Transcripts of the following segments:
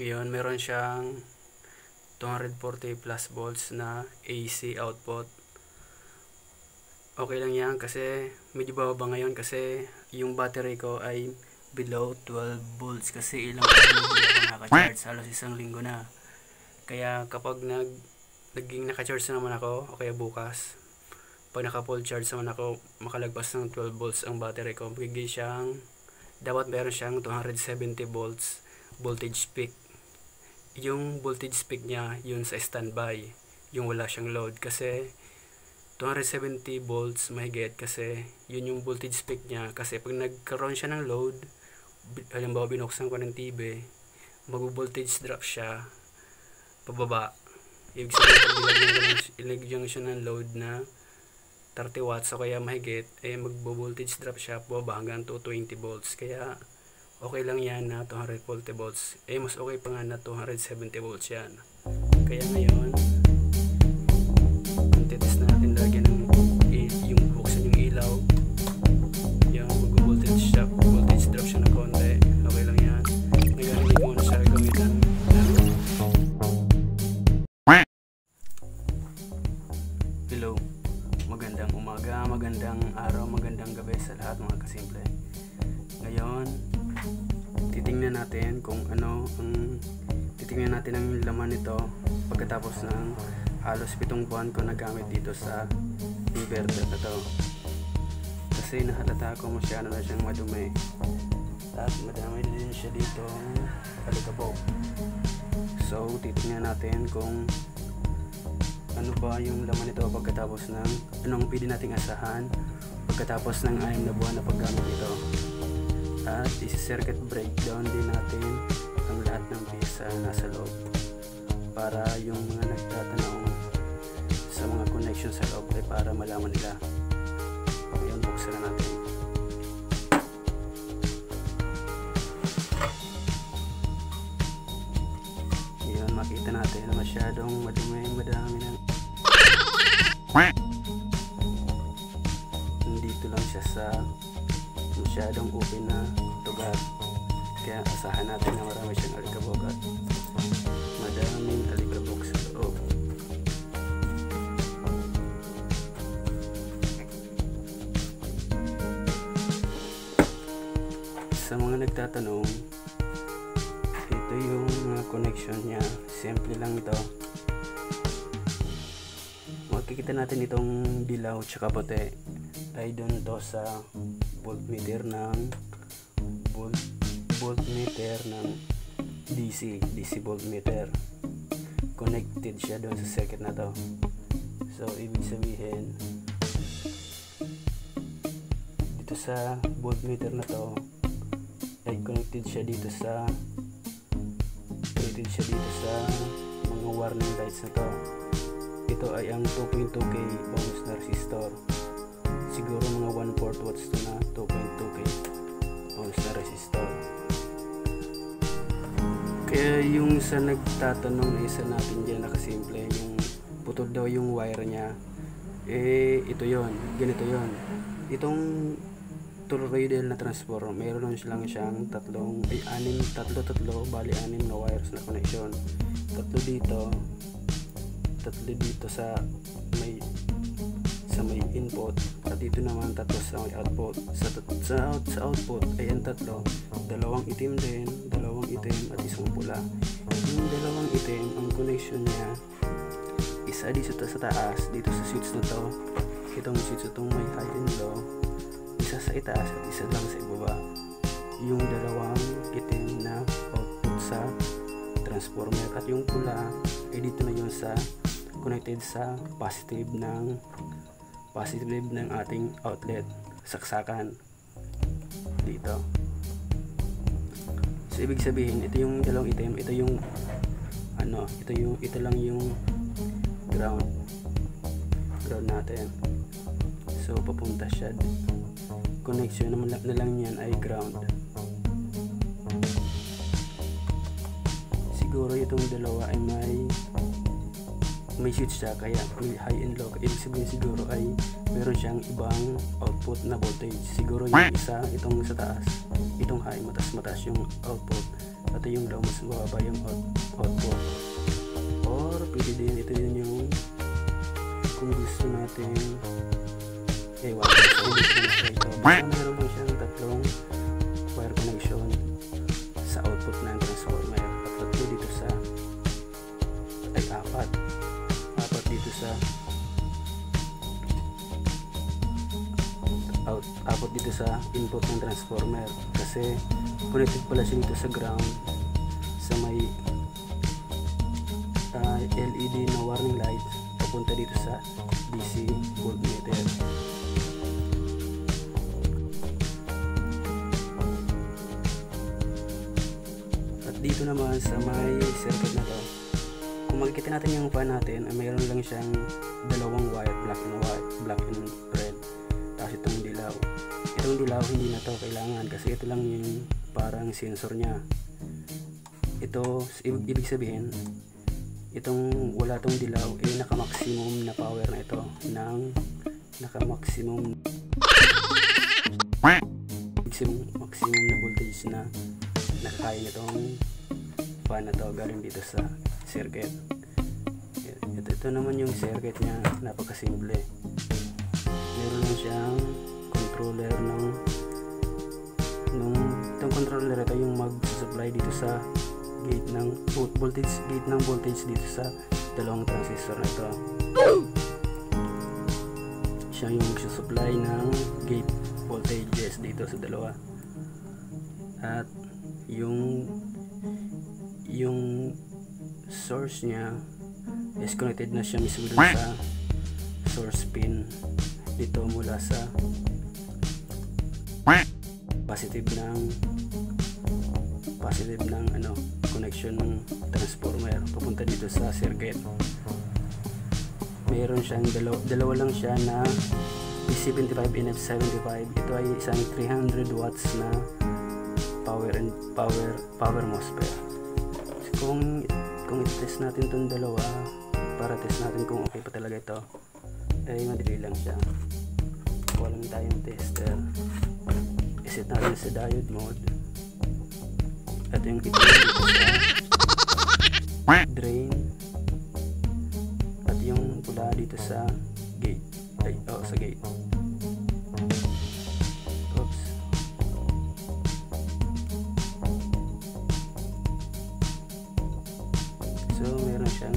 Ngayon, meron siyang 240 plus volts na AC output. Okay lang yan kasi medyo bababa ngayon kasi yung battery ko ay below 12 volts kasi ilang araw na hindi ako naka-charge, halos isang linggo na. Kaya kapag naging naka-charge na naman ako, o kaya bukas, pag naka-full charge naman ako, makalagpas ng 12 volts ang battery ko, magiging siyang, dapat meron siyang 270 volts voltage peak. Yung voltage peak niya, yun sa standby, yung wala siyang load, kasi 270 volts mahigit kasi yun yung voltage peak niya. Kasi pag nagkaroon siya ng load, halimbawa binuksan ko ng TV, mag-voltage drop siya pababa. Ibig sabihin pag ilagyan siya ng load na 30 watts o kaya mahigit, mag-voltage drop siya pababa hanggang 220 volts. Kaya okay lang yan na 240 volts. Mas okay pa nga na 270 volts yan. Kaya ngayon, titest na natin lagyan ng yung buksan yung ilaw, yung mag-voltage drop siya ng konti. Okay lang yan. Ngayon hindi ko muna siya gamitan. Hello, magandang umaga, magandang araw, magandang gabi sa lahat mga kasimple. Ngayon titingnan natin kung ano ang titingnan natin ang laman nito pagkatapos ng halos 7 buwan ko nagamit dito sa inverter na to, kasi nahalata ko masyado na siyang madumi at madami din siya dito alikabok. So titingnan natin kung ano ba yung laman nito pagkatapos ng anong pwede nating asahan pagkatapos ng 6 na buwan na paggamit nito. At isi-circuit breakdown din natin ang lahat ng piyesa nasa loob para yung mga nagtatanong sa mga connection sa loob ay para malaman nila. Ngayon buksan na natin. Ngayon makita natin na masyadong madami ng dito lang siya sa masyadong open na lugar, kaya asahan natin na marami siyang alikabok at madaming alikabok sa loob. Sa mga nagtatanong, ito yung mga connection niya, simple lang ito. Makikita natin itong dilaw tsaka puti ay doon to sa voltmeter ng DC voltmeter. Connected siya doon sa circuit na to. So ibig sabihin dito sa voltmeter na to ay connected siya dito sa mga warning lights na to. Ito ay ang 2.2k ohms na resistor. Siguro mga 1/4 watts to na 2.2k ohms na resistor. Kaya yung sa nagtatanong na isa natin dyan nakasimple, yung putol daw yung wire nya, ito yon, ganito yon. Itong toroidal na transformer, mayroon lang siyang tatlo, bali 6 na wires na connection. Tatlo dito sa may input at dito naman tatlo sa may output. Sa output ay ang tatlo, dalawang itim din, dalawang itim at isang pula. Yung dalawang itim, ang connection niya isa dito sa taas, dito sa switch na to, itong switch itong may high and low, isa sa itaas at isa lang sa ibaba. Yung dalawang itim na output sa transformer at yung pula ay dito na yun sa connected sa positive ng ating outlet, saksakan dito. So ibig sabihin ito yung dalawang item, ito lang yung ground natin. So papunta siya, connection na lang yan ay ground. Siguro itong dalawa ay may switch siya, kaya may high and low. Ibig sabihin siguro ay meron siyang ibang output na voltage. Siguro yung isa, itong sa taas, itong high, mataas yung output. at yung daw mas mababa yung output. Or pwede din, ito din yung kung gusto natin ewan, so hindi ko na ito. Basta meron lang siyang tatlong wire connection sa output ng transformer at tatlo dito sa apat dito sa apat dito sa input ng transformer, kasi connected pala siya dito sa ground sa may LED na warning light papunta dito sa DC voltmeter. At dito naman sa may circuit na to, kung makikita natin yung fan natin, mayroon lang siyang dalawang wire, black and red. Tapos itong dilaw hindi na to kailangan, kasi ito lang yung parang sensor nya. Ito ibig sabihin itong wala tong dilaw naka-maximum na power na ito, ng naka-maximum na voltage na nakakaya nitong fan na to galing dito sa circuit. Ito naman yung circuit nya, napakasimple. Meron lang siyang controller itong controller ito yung mag-supply dito sa gate ng voltage dito sa dalawang transistor na ito. Siya yung mag-supply ng gate voltages dito sa dalawa, at yung source nya is connected na siya mismo dun sa source pin dito mula sa positive ng connection ng transformer papunta dito sa circuit. Meron siyang dalawa lang siya na P75 and F75. Ito ay isang 300 watts na power MOSFET. Kung i-test natin itong dalawa para test natin kung okay pa talaga ito, ay madali lang siya. Kuha lang tayong tester, iset natin sa diode mode, at yung dito sa drain, at yung pula dito sa gate, sa gate. Oops. So meron siyang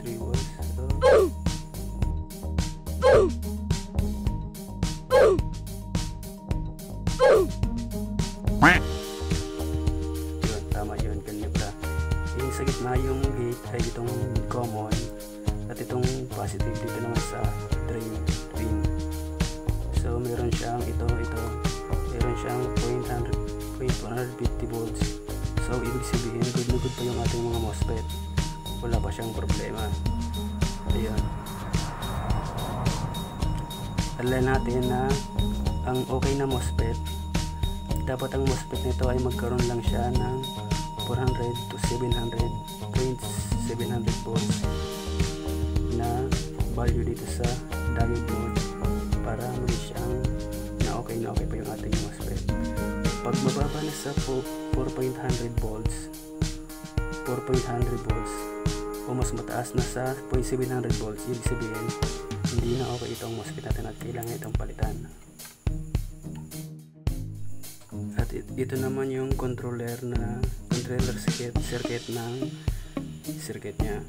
93 volts. Yun, tama yun, ganyan pala. Yung sa gitna yung gate ay itong common, at itong positive dito naman sa drain pin. So meron siyang meron siyang 0.150 volts. So ibig sabihin good na good pa yung ating mga MOSFET, wala pa siyang problema. Ayan, alam natin na ang okay na MOSFET, dapat ang MOSFET nito ay magkaroon lang siya ng 400 to 700 volts na value dito sa diode mode para maging siyang na okay pa yung ating MOSFET. Pag mababa na sa 4.100 volts o mas mataas na sa 0.700 volts, ibig sabihin hindi na okay itong MOSFET natin at kailangan itong palitan. At ito naman yung controller circuit ng circuit nya.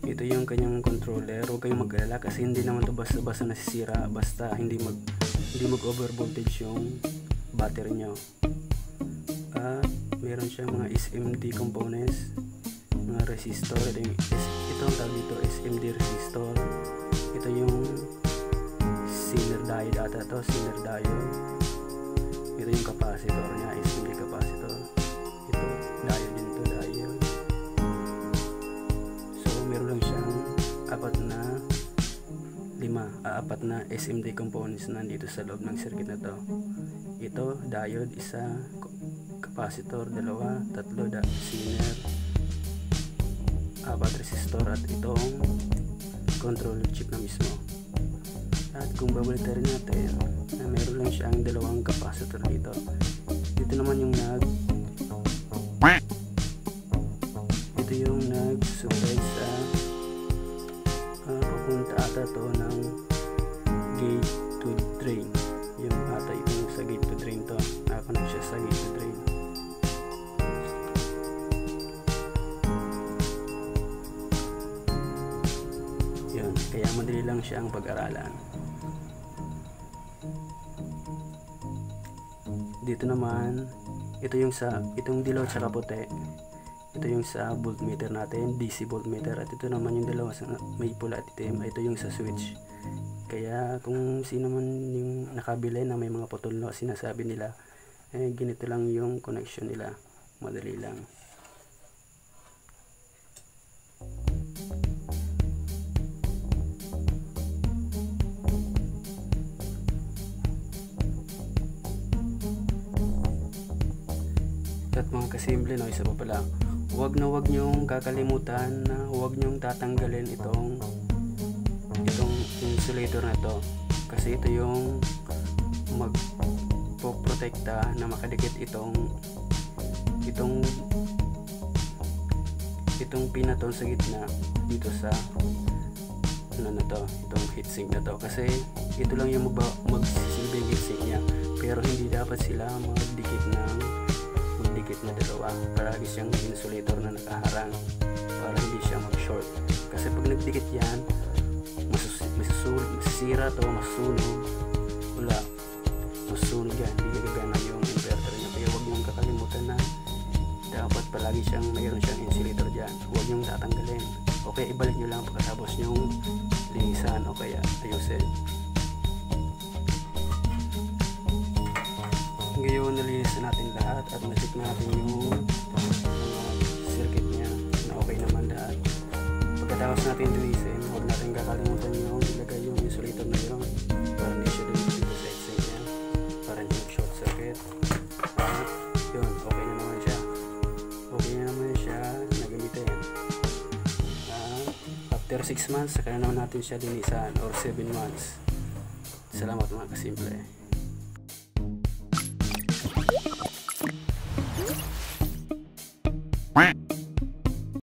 Ito yung kanyang controller. Huwag kayong mag-alala kasi hindi naman ito basta nasisira basta hindi mag over voltage yung battery nyo. Meron siyang mga SMD components, mga resistor. Ito ang tawag dito, SMD resistor. Ito yung Zener diode ito yung capacitor niya, SMD capacitor. Ito diode din to, diode. So meron lang siyang apat na SMD components nandito sa loob ng circuit na to. Ito diode, isa, capacitor, dalawa, tatlo, Zener, apat resistor, at itong control chip na mismo. At kung babaliktad natin, meron lang siyang dalawang capacitor dito. Dito naman yung Ito yung nag-supply sa papunta ata to ng gate to drain. Yung ata yung sa gate to drain to. Nakakonect siya sa gate to drain. Yun, kaya madali lang siya ang pag-aralan. Dito naman, itong dilaw tsaka puti. Ito yung sa voltmeter natin, DC voltmeter, at ito naman yung dalawa sa may pula at itim. Ito yung sa switch. Kaya kung sino man yung nakabili na may mga putol na sinasabi nila, ganito lang yung connection nila. Madali lang. At mga kasimple, no, isa pa pala, huwag nyong kakalimutan na huwag nyong tatanggalin itong insulator na to, kasi ito yung magpoprotekta na makadikit itong pinaton sa gitna dito sa ano na to, itong heatsink na to, kasi ito lang yung magsisilbing heatsink niya, pero hindi dapat sila magdikit na dalawa. Palagi siyang insulator na nakaharang para hindi siya mag-short, kasi pag nagdikit yan, masisira to, masusunog yan, hindi gagana yung inverter niya. Kaya huwag niyong kakalimutan na dapat palagi mayroon siyang insulator dyan. Huwag niyong tatanggalin, o kaya ibalik niyo lang pagkatapos niyong linisan o kaya ayusin. Ngayon, nalinis na natin lahat at na-check natin yung circuit niya na okay naman lahat. Pagkatapos natin linisin, huwag natin kakalimutan yung ilagay yung insulator na yun para hindi siya dumikit dito sa heatsink niya, para hindi short circuit. At yun, okay na naman siya nagamitin. After 6 months, saka na naman natin siya linisan, or 7 months. Salamat mga kasimple.